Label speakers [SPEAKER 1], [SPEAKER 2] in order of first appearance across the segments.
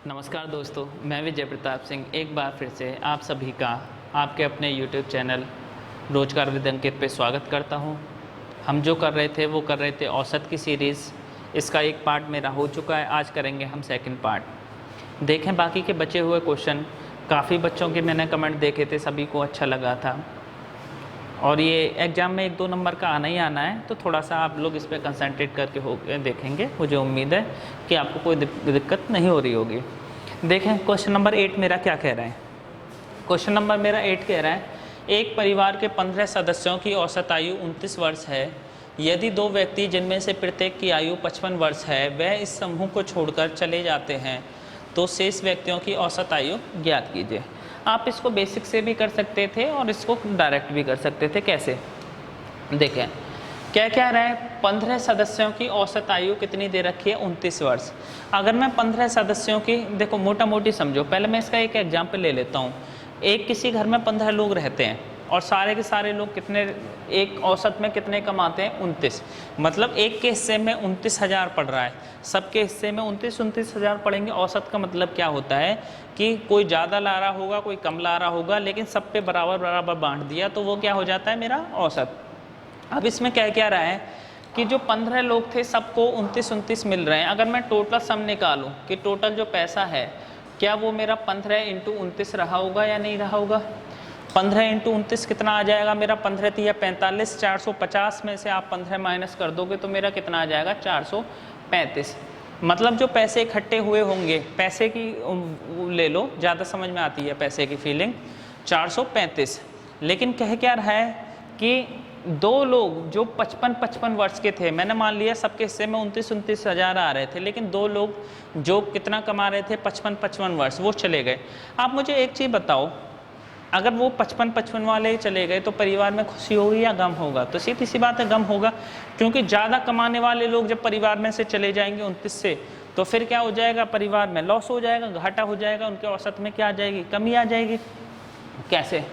[SPEAKER 1] नमस्कार दोस्तों, मैं विजय प्रताप सिंह एक बार फिर से आप सभी का आपके अपने YouTube चैनल रोजगार विद अंकित पे स्वागत करता हूं। हम जो कर रहे थे औसत की सीरीज़। इसका एक पार्ट मेरा हो चुका है, आज करेंगे हम सेकंड पार्ट। देखें बाकी के बचे हुए क्वेश्चन, काफ़ी बच्चों के मैंने कमेंट देखे थे, सभी को अच्छा लगा था और ये एग्ज़ाम में 1-2 नंबर का आना ही आना है, तो थोड़ा सा आप लोग इस पर कंसंट्रेट करके हो देखेंगे। मुझे उम्मीद है कि आपको कोई दिक्कत नहीं हो रही होगी। देखें क्वेश्चन नंबर 8 मेरा क्या कह रहा है। क्वेश्चन नंबर मेरा 8 कह रहा है, एक परिवार के 15 सदस्यों की औसत आयु 29 वर्ष है। यदि 2 व्यक्ति जिनमें से प्रत्येक की आयु 55 वर्ष है वह इस समूह को छोड़कर चले जाते हैं, तो शेष व्यक्तियों की औसत आयु ज्ञात कीजिए। आप इसको बेसिक से भी कर सकते थे और इसको डायरेक्ट भी कर सकते थे। कैसे देखें, क्या कह रहा है, 15 सदस्यों की औसत आयु कितनी दे रखी है, 29 वर्ष। अगर मैं 15 सदस्यों की, देखो मोटा मोटी समझो, पहले मैं इसका एक एग्जाम्पल ले लेता हूँ। एक किसी घर में 15 लोग रहते हैं और सारे के सारे लोग कितने, एक औसत में कितने कमाते हैं, 29। मतलब एक के हिस्से में 29,000 पड़ रहा है, सबके हिस्से में 29,000 पड़ेंगे। औसत का मतलब क्या होता है कि कोई ज़्यादा ला रहा होगा, कोई कम ला रहा होगा, लेकिन सब पे बराबर बराबर बांट दिया, तो वो क्या हो जाता है, मेरा औसत। अब इसमें क्या रहा है कि जो 15 लोग थे सबको 29 मिल रहे हैं। अगर मैं टोटल सम निकालूं कि टोटल जो पैसा है क्या वो मेरा 15 × 29 रहा होगा या नहीं रहा होगा। 15 × 29 कितना आ जाएगा मेरा, 15 या 45, 450 में से आप 15 माइनस कर दोगे तो मेरा कितना आ जाएगा, 435। मतलब जो पैसे इकट्ठे हुए होंगे, पैसे की ले लो, ज़्यादा समझ में आती है पैसे की फीलिंग, 435। लेकिन कह क्या रहा है कि 2 लोग जो 55 वर्ष के थे, मैंने मान लिया सबके हिस्से में 29 हज़ार आ रहे थे, लेकिन 2 लोग जो कितना कमा रहे थे, 55 वर्ष, वो चले गए। आप मुझे एक चीज़ बताओ, अगर वो 55 वाले चले गए तो परिवार में खुशी होगी या गम होगा? तो सीधी सी बात है, गम होगा, क्योंकि ज़्यादा कमाने वाले लोग जब परिवार में से चले जाएंगे 29 से, तो फिर क्या हो जाएगा, परिवार में लॉस हो जाएगा, घाटा हो जाएगा, उनके औसत में क्या आ जाएगी, कमी आ जाएगी। कैसे?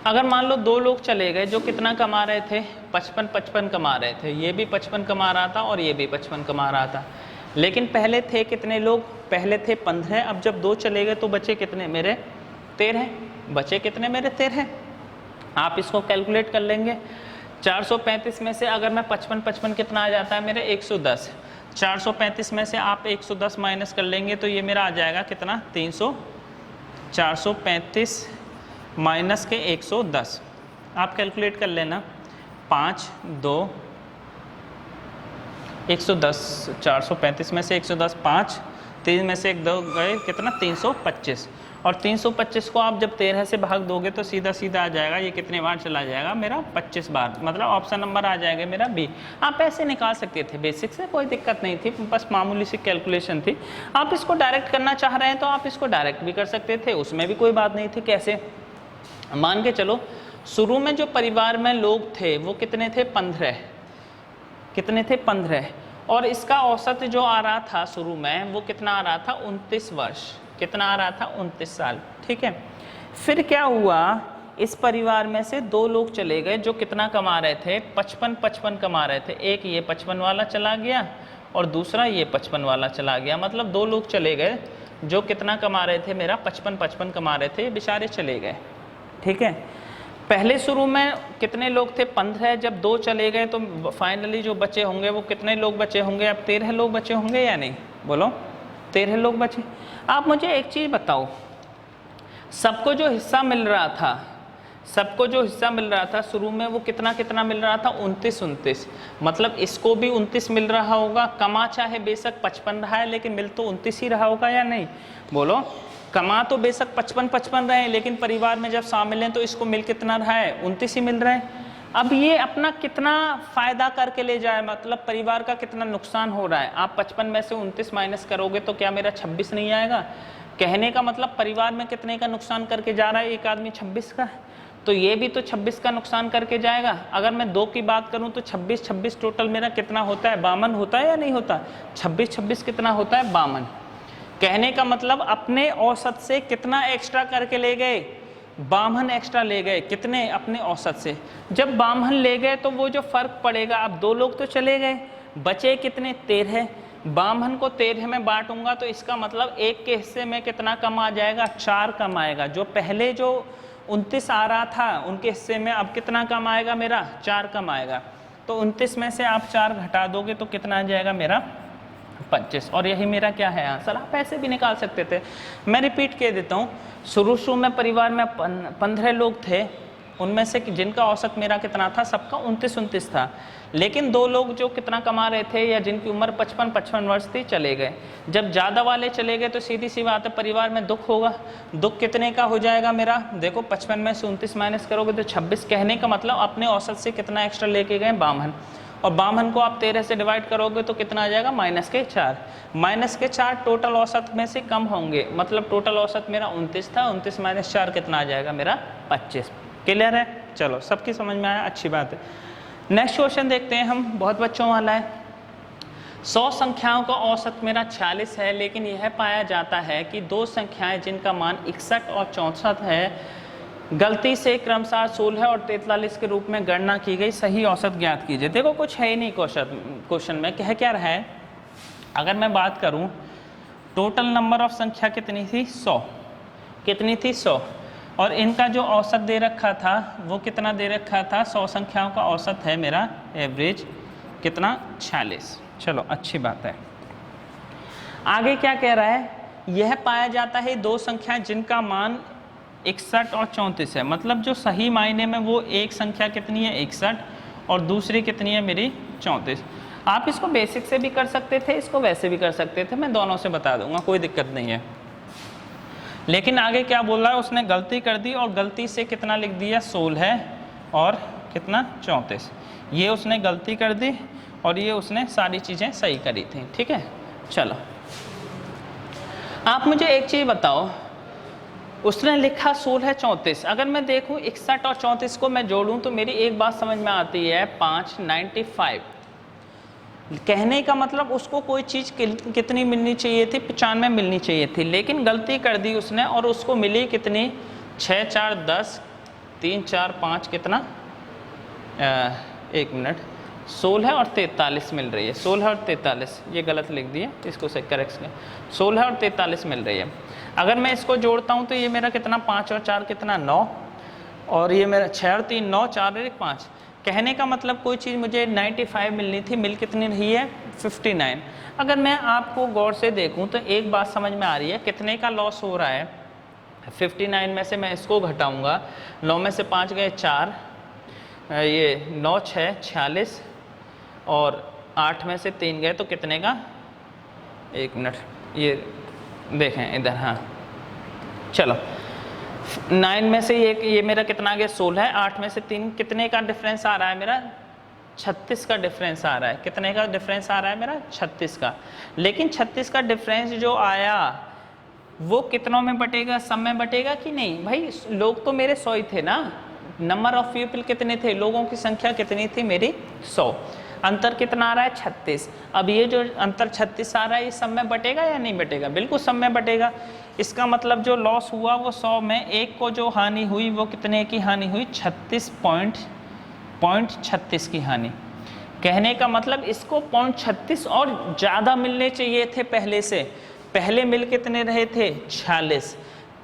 [SPEAKER 1] अगर मान लो 2 लोग चले गए जो कितना कमा रहे थे, 55 कमा रहे थे, ये भी 55 कमा रहा था और ये भी 55 कमा रहा था, लेकिन पहले थे कितने लोग, पहले थे 15। अब जब 2 चले गए तो बचे कितने मेरे, 13। बचे कितने मेरे, 13। आप इसको कैलकुलेट कर लेंगे। 435 में से अगर मैं 55 कितना आ जाता है मेरे, 110। 435 में से आप 110 माइनस कर लेंगे तो ये मेरा आ जाएगा कितना, 300। 435 माइनस के 110 आप कैलकुलेट कर लेना, 5, 2, 110। 435 में से 110, 5, 3 में से 1 2 गए, कितना, 325। और 325 को आप जब 13 से भाग दोगे तो सीधा सीधा आ जाएगा, ये कितने बार चला जाएगा मेरा, 25 बार। मतलब ऑप्शन नंबर आ जाएगा मेरा बी। आप ऐसे निकाल सकते थे, बेसिक से कोई दिक्कत नहीं थी, बस मामूली सी कैलकुलेशन थी। आप इसको डायरेक्ट करना चाह रहे हैं तो आप इसको डायरेक्ट भी कर सकते थे, उसमें भी कोई बात नहीं थी। कैसे? मान के चलो शुरू में जो परिवार में लोग थे वो कितने थे, 15। कितने थे, 15। और इसका औसत जो आ रहा था शुरू में वो कितना आ रहा था, 29 वर्ष। कितना आ रहा था, 29 साल। ठीक है। फिर क्या हुआ, इस परिवार में से 2 लोग चले गए जो कितना कमा रहे थे, 55 कमा रहे थे। एक ये 55 वाला चला गया और दूसरा ये 55 वाला चला गया। मतलब 2 लोग चले गए जो कितना कमा रहे थे, मेरा 55 कमा रहे थे, बेचारे चले गए। ठीक है। पहले शुरू में कितने लोग थे, 15। जब 2 चले गए तो फाइनली जो बचे होंगे वो कितने लोग बचे होंगे, अब 13 लोग बचे होंगे या नहीं, बोलो, 13 लोग बचे। आप मुझे एक चीज़ बताओ, सबको जो हिस्सा मिल रहा था, सबको जो हिस्सा मिल रहा था शुरू में वो कितना कितना मिल रहा था, 29। मतलब इसको भी 29 मिल रहा होगा। कमा चाहे बेशक 55 रहा है, लेकिन मिल तो 29 ही रहा होगा या नहीं, बोलो। कमा तो बेशक 55 रहे हैं, लेकिन परिवार में जब शामिल हैं तो इसको मिल कितना रहा है, 29 ही मिल रहा है। अब ये अपना कितना फ़ायदा करके ले जाए, मतलब परिवार का कितना नुकसान हो रहा है। आप 55 में से 29 माइनस करोगे तो क्या मेरा 26 नहीं आएगा? कहने का मतलब परिवार में कितने का नुकसान करके जा रहा है एक आदमी, 26 का। तो ये भी तो 26 का नुकसान करके जाएगा। अगर मैं 2 की बात करूं तो 26 टोटल मेरा कितना होता है, 52 होता है या नहीं होता? 26 कितना होता है, 52। कहने का मतलब अपने औसत से कितना एक्स्ट्रा करके ले गए, 52 एक्स्ट्रा ले गए। कितने, अपने औसत से। जब 52 ले गए तो वो जो फर्क पड़ेगा, अब 2 लोग तो चले गए, बचे कितने, 13। बामन को 13 में बांटूंगा तो इसका मतलब एक के हिस्से में कितना कम आ जाएगा, 4 कम आएगा। जो पहले जो 29 आ रहा था उनके हिस्से में अब कितना कम आएगा मेरा, 4 कम आएगा। तो 29 में से आप 4 घटा दोगे तो कितना आ जाएगा मेरा, 25। और यही मेरा क्या है आंसर। आप ऐसे भी निकाल सकते थे। मैं रिपीट कर देता हूँ, शुरू में परिवार में 15 लोग थे, उनमें से जिनका औसत मेरा कितना था, सबका 29 था। लेकिन 2 लोग जो कितना कमा रहे थे या जिनकी उम्र 55 वर्ष थी चले गए। जब ज़्यादा वाले चले गए तो सीधी सी बात है परिवार में दुख होगा। दुख कितने का हो जाएगा मेरा, देखो 55 में से 29 माइनस करोगे तो 26। कहने का मतलब अपने औसत से कितना एक्स्ट्रा लेके गए, बामन। और बामन को आप 13 से डिवाइड करोगे तो कितना आ जाएगा, -4। -4 टोटल औसत में से कम होंगे, मतलब टोटल औसत मेरा 29 था, 29 - 4 कितना आ जाएगा मेरा, 25। क्लियर है? चलो सबकी समझ में आया, अच्छी बात है। नेक्स्ट क्वेश्चन देखते हैं हम, बहुत बच्चों वाला है। 100 संख्याओं का औसत मेरा 46 है, लेकिन यह पाया जाता है कि 2 संख्याएं जिनका मान 61 और 64 है गलती से क्रमशः 16 और 43 के रूप में गणना की गई, सही औसत ज्ञात कीजिए। देखो कुछ है ही नहीं क्वेश्चन में, क्या रहा है। अगर मैं बात करूं टोटल नंबर ऑफ संख्या कितनी थी, 100। कितनी थी, 100। और इनका जो औसत दे रखा था वो कितना दे रखा था, 100 संख्याओं का औसत है मेरा एवरेज कितना, 46। चलो अच्छी बात है। आगे क्या कह रहा है, यह पाया जाता है 2 संख्याएं जिनका मान 61 और 34 है। मतलब जो सही मायने में वो एक संख्या कितनी है, 61, और दूसरी कितनी है मेरी, 34। आप इसको बेसिक से भी कर सकते थे, इसको वैसे भी कर सकते थे, मैं दोनों से बता दूंगा, कोई दिक्कत नहीं है। लेकिन आगे क्या बोल रहा है, उसने गलती कर दी और गलती से कितना लिख दिया, 16 और कितना, 34। ये उसने गलती कर दी और ये उसने सारी चीज़ें सही करी थी। ठीक है, चलो आप मुझे एक चीज़ बताओ, उसने लिखा 16 34। अगर मैं देखूं 61 और 34 को मैं जोड़ूं तो मेरी एक बात समझ में आती है, 5 95। कहने का मतलब उसको कोई चीज़ कितनी मिलनी चाहिए थी, 95 मिलनी चाहिए थी, लेकिन गलती कर दी उसने और उसको मिली कितनी, 6 4 10 3 4 5 कितना, 1 मिनट, 16 और 43 मिल रही है। 16 और 43 ये गलत लिख दिए, इसको से करेक्ट करें, 16 और 43 मिल रही है। अगर मैं इसको जोड़ता हूँ तो ये मेरा कितना, 5 और 4 कितना, 9, और ये मेरा 6 और 3 9, 4 और 1 5। कहने का मतलब कोई चीज़ मुझे 95 मिलनी थी, मिल कितनी रही है, 59। अगर मैं आपको गौर से देखूं तो एक बात समझ में आ रही है, कितने का लॉस हो रहा है, 59 में से मैं इसको घटाऊंगा, 9 में से 5 गए 4, ये 9 6 46, और 8 में से 3 गए तो कितने का, 1 मिनट, ये देखें इधर, हाँ चलो 9 में से ये मेरा कितना आ गया, 16 है, 8 में से 3 कितने का डिफरेंस आ रहा है मेरा, 36 का डिफरेंस आ रहा है। कितने का डिफरेंस आ रहा है मेरा, 36 का। लेकिन 36 का डिफरेंस जो आया वो कितनों में बटेगा, सब में बटेगा कि नहीं, भाई लोग तो मेरे 100 ही थे ना, नंबर ऑफ पीपल कितने थे, लोगों की संख्या कितनी थी मेरी, 100। अंतर कितना आ रहा है, 36। अब ये जो अंतर 36 आ रहा है ये सब में बटेगा या नहीं बटेगा, बिल्कुल सब में बटेगा। इसका मतलब जो लॉस हुआ वो 100 में एक को जो हानि हुई वो कितने की हानि हुई, 36.36 की हानि। कहने का मतलब इसको 0.36 और ज़्यादा मिलने चाहिए थे पहले से, पहले मिल कितने रहे थे, 46,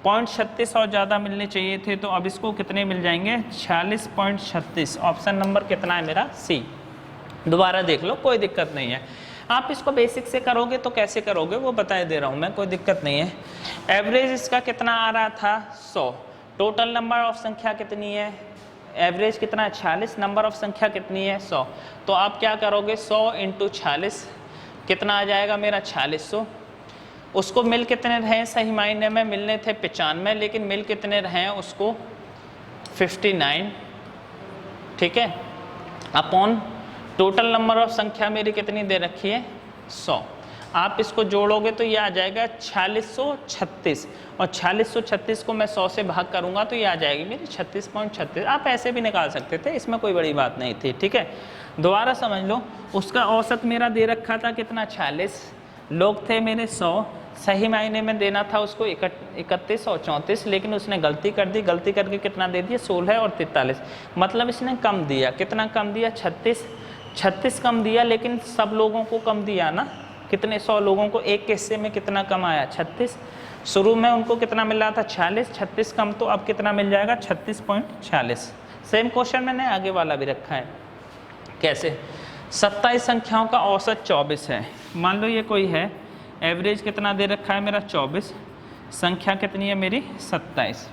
[SPEAKER 1] 0.36 और ज़्यादा मिलने चाहिए थे, तो अब इसको कितने मिल जाएंगे, 46.36। ऑप्शन नंबर कितना है मेरा, सी। दोबारा देख लो, कोई दिक्कत नहीं है। आप इसको बेसिक से करोगे तो कैसे करोगे वो बता दे रहा हूँ मैं, कोई दिक्कत नहीं है। एवरेज इसका कितना आ रहा था, 100। टोटल नंबर ऑफ संख्या कितनी है, एवरेज कितना है, 46, नंबर ऑफ संख्या कितनी है, 100। तो आप क्या करोगे, 100 × 46 कितना आ जाएगा मेरा, 4600। उसको मिल कितने रहे, सही मायने में मिलने थे 95, लेकिन मिल कितने रहे उसको, 59। ठीक है, अपॉन टोटल नंबर ऑफ संख्या मेरी कितनी दे रखी है, 100। आप इसको जोड़ोगे तो ये आ जाएगा 4636, और 4636 को मैं 100 से भाग करूंगा तो ये आ जाएगी मेरी 36.36। आप ऐसे भी निकाल सकते थे, इसमें कोई बड़ी बात नहीं थी। ठीक है, दोबारा समझ लो, उसका औसत मेरा दे रखा था कितना, 46, लोग थे मेरे 100, सही मायने में देना था उसको 31 और 34, लेकिन उसने गलती कर दी, गलती करके कितना दे दिया, 16 और 43। मतलब इसने कम दिया, कितना कम दिया, 36 कम दिया, लेकिन सब लोगों को कम दिया ना, कितने 100 लोगों को एक के हिस्से में कितना कम आया 36। शुरू में उनको कितना मिल रहा था 46, 36 कम तो अब कितना मिल जाएगा 36.46। सेम क्वेश्चन मैंने आगे वाला भी रखा है। कैसे? 27 संख्याओं का औसत 24 है। मान लो ये कोई है, एवरेज कितना दे रखा है मेरा 24, संख्या कितनी है मेरी 27।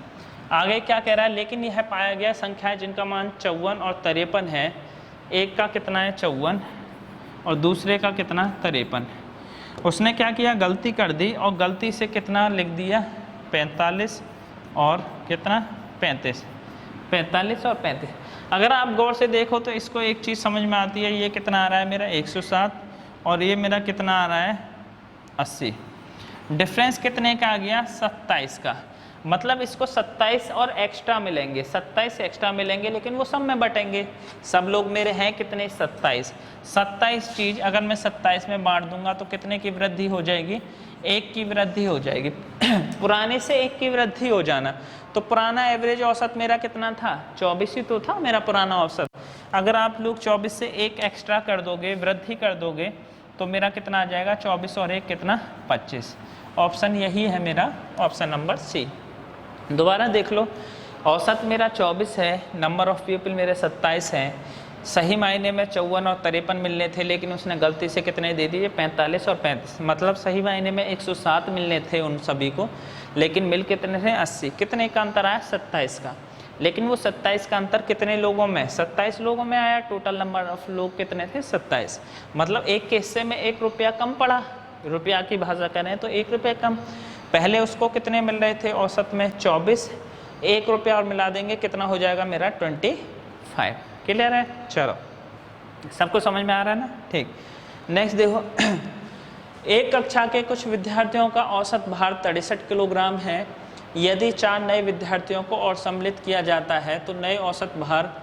[SPEAKER 1] आगे क्या कह रहा है, लेकिन यह पाया गया संख्याएं जिनका मान 54 और 53 है, एक का कितना है 54 और दूसरे का कितना 53। उसने क्या किया, गलती कर दी और गलती से कितना लिख दिया 45 और कितना 35, 45 और 35। अगर आप गौर से देखो तो इसको एक चीज़ समझ में आती है, ये कितना आ रहा है मेरा 107 और ये मेरा कितना आ रहा है 80। डिफरेंस कितने का आ गया 27 का। मतलब इसको 27 और एक्स्ट्रा मिलेंगे, 27 एक्स्ट्रा मिलेंगे, लेकिन वो सब में बटेंगे। सब लोग मेरे हैं कितने 27। 27 चीज़ अगर मैं 27 में बांट दूंगा तो कितने की वृद्धि हो जाएगी, 1 की वृद्धि हो जाएगी। पुराने से 1 की वृद्धि हो जाना, तो पुराना एवरेज औसत मेरा कितना था 24 ही तो था मेरा पुराना औसत। अगर आप लोग 24 से 1 एक्स्ट्रा कर दोगे, वृद्धि कर दोगे, तो मेरा कितना आ जाएगा 24 और 1 कितना 25। ऑप्शन यही है मेरा, ऑप्शन नंबर सी। दोबारा देख लो, औसत मेरा 24 है, नंबर ऑफ पीपल मेरे 27 हैं। सही मायने में 54 और 53 मिलने थे, लेकिन उसने गलती से कितने दे दिए 45 और 35। मतलब सही मायने में 107 मिलने थे उन सभी को, लेकिन मिल कितने थे 80। कितने का अंतर आया 27 का। लेकिन वो 27 का अंतर कितने लोगों में 27 लोगों में आया। टोटल नंबर ऑफ लोग कितने थे 27। मतलब एक के हिस्से में 1 रुपया कम पड़ा। रुपया की भाषा करें तो 1 रुपया कम। पहले उसको कितने मिल रहे थे औसत में 24, 1 रुपया और मिला देंगे कितना हो जाएगा मेरा 25। क्लियर है? चलो, सबको समझ में आ रहा है ना? ठीक। नेक्स्ट देखो, एक कक्षा के कुछ विद्यार्थियों का औसत भार 63 किलोग्राम है। यदि 4 नए विद्यार्थियों को और सम्मिलित किया जाता है तो नए औसत भार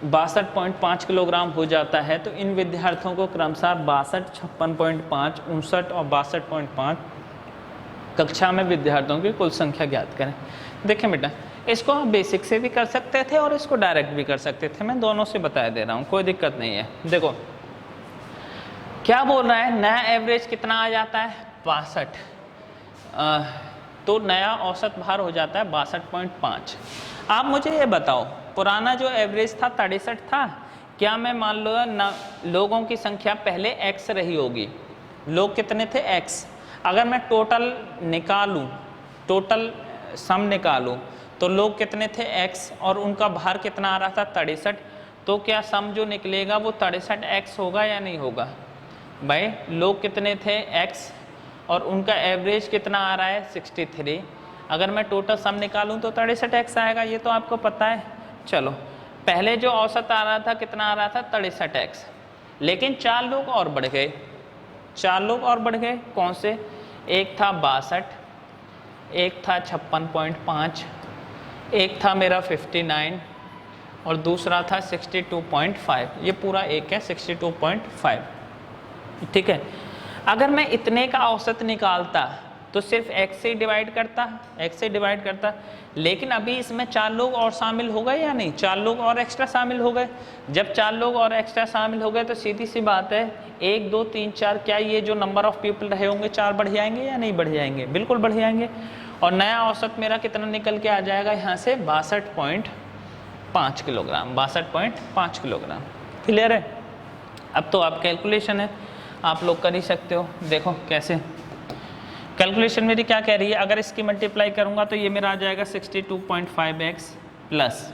[SPEAKER 1] 62.5 किलोग्राम हो जाता है। तो इन विद्यार्थियों को क्रमशः 62, 56.5, 59 और 62.5 कक्षा में विद्यार्थियों की कुल संख्या ज्ञात करें। देखें बेटा, इसको आप बेसिक से भी कर सकते थे और इसको डायरेक्ट भी कर सकते थे। मैं दोनों से बता दे रहा हूँ, कोई दिक्कत नहीं है। देखो क्या बोल रहा है, नया एवरेज कितना आ जाता है 62, तो नया औसत भार हो जाता है 62.5। आप मुझे ये बताओ, पुराना जो एवरेज था 63 था, क्या मैं मान लो लोगों की संख्या पहले x रही होगी, लोग कितने थे x। अगर मैं टोटल निकालूं, टोटल सम निकालूं, तो लोग कितने थे x और उनका भार कितना आ रहा था 63, तो क्या सम जो निकलेगा वो 63x होगा या नहीं होगा। भाई लोग कितने थे x और उनका एवरेज कितना आ रहा है 63। अगर मैं टोटल सम निकालूं तो 63x आएगा, ये तो आपको पता है। चलो, पहले जो औसत आ रहा था कितना आ रहा था 63x, लेकिन 4 लोग और बढ़ गए, 4 लोग और बढ़ गए। कौन से? एक था 62, एक था 56.5, एक था मेरा 59 और दूसरा था 62.5। ये पूरा एक है 62.5। ठीक है। अगर मैं इतने का औसत निकालता तो सिर्फ x से डिवाइड करता, लेकिन अभी इसमें 4 लोग और शामिल हो गए या नहीं, 4 लोग और एक्स्ट्रा शामिल हो गए। जब 4 लोग और एक्स्ट्रा शामिल हो गए तो सीधी सी बात है 1 2 3 4, क्या ये जो नंबर ऑफ पीपल रहे होंगे 4 बढ़ जाएंगे या नहीं बढ़ जाएंगे? बिल्कुल बढ़ जाएंगे। और नया औसत मेरा कितना निकल के आ जाएगा यहाँ से 62.5 किलोग्राम, 62.5 किलोग्राम। क्लियर है? अब तो आप कैलकुलेशन है, आप लोग कर ही सकते हो। देखो कैसे कैलकुलेशन मेरी क्या कह रही है, अगर इसकी मल्टीप्लाई करूंगा तो ये मेरा आ जाएगा 62.5x प्लस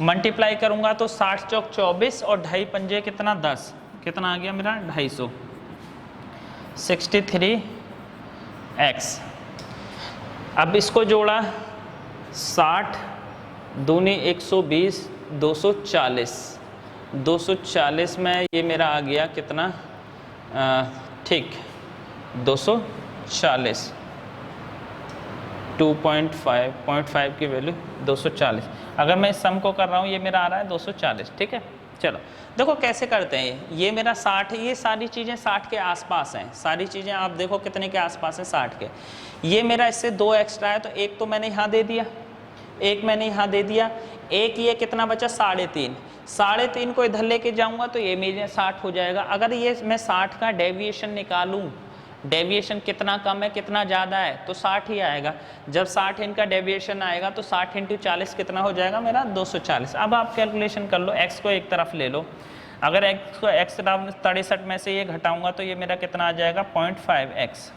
[SPEAKER 1] मल्टीप्लाई करूंगा तो 60 चौक 24 और 2.5 पंजे कितना 10, कितना आ गया मेरा 250, 63x। अब इसको जोड़ा 60 दूनी 120, 240 में ये मेरा आ गया कितना, ठीक 240, 2.5 की वैल्यू 240। अगर मैं इस सम को कर रहा हूँ ये मेरा आ रहा है 240। ठीक है। चलो देखो कैसे करते हैं। ये मेरा 60 है, ये सारी चीज़ें 60 के आसपास हैं, सारी चीज़ें आप देखो कितने के आसपास हैं 60 के। ये मेरा इससे 2 एक्स्ट्रा है तो 1 तो मैंने यहाँ दे दिया, एक मैंने यहाँ दे दिया, एक ये कितना बचा 3.5, 3.5 को इधर लेके जाऊंगा तो ये मेरे 60 हो जाएगा। अगर ये मैं 60 का डेविएशन निकालूं, डेविएशन कितना कम है कितना ज़्यादा है, तो 60 ही आएगा। जब 60 इनका डेविएशन आएगा तो 60 × 40 कितना हो जाएगा मेरा 240। अब आप कैलकुलेशन कर लो, x को एक तरफ ले लो, अगर x को x 63 में से ये घटाऊंगा तो ये मेरा कितना आ जाएगा 0.5x,